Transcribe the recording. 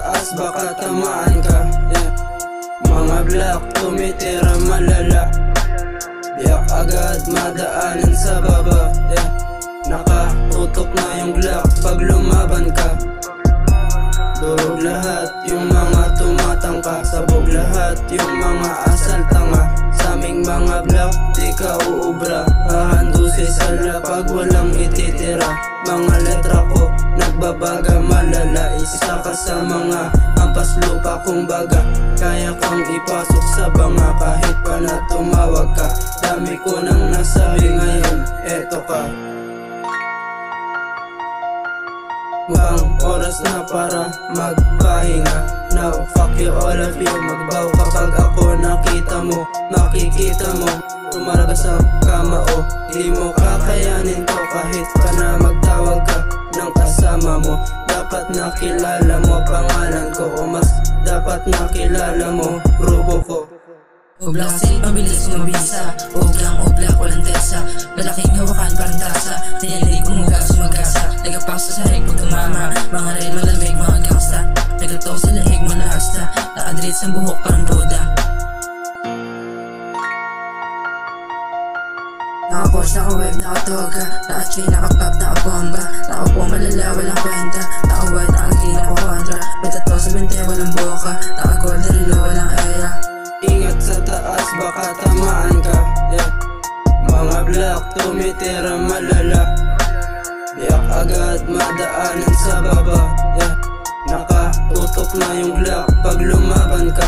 taas baka tamaan ka, yeah. Mga black tumitira malala, biyak agad madaanan sa baba, yeah. Nakatutok na yung Glock pag lumaban ka. Durog lahat yung mga tumatangka, sabog lahat yung mga asaltanga. Sa aming mga black di ka uubra, hahandusi sa lapag walang ititira. Mga letra ko nagbabaga malala, isa ka sa mga ampas lupa kung baga. Kaya kang ipasok sa banga kahit pa na tumawag ka. Dami ko nang nasabi ngayon, eto ka. Mukhang oras na para magpahinga. Now fuck you all of you, magbaw kapag ako nakita mo. Makikita mo, tumaragas ang kama o di mo kakayanin to kahit pa na magtawag ka ng kasama mo. Dapat nakilala mo pangalan ko, o mas dapat nakilala mo grupo ko. Oblak sa'y pabilis mabisa, oblak walang tesa. Malaking hawakan parang tasa, nililig umuga sumagasa. Nagapaksa sa hig pag tumama, mga rin malamig mga gangsta. Nagatok sa lahig mga hasta, nakadrit sa buhok parang Buddha. Nakapost, naka-web, nakatoga, naka-chain, naka-pop, naka-bomba. Nakaupo malala, walang kwenta, naka-white, naka-green, naka-kontra. May tato sa binte, walang boka, naka-gold, rilo, walang era. Ingat sa taas baka tamaan ka, yeah. Mga black tumitira malala, biyak agad madaanan sa baba, yeah. Nakatutok na yung Glock pag lumaban ka.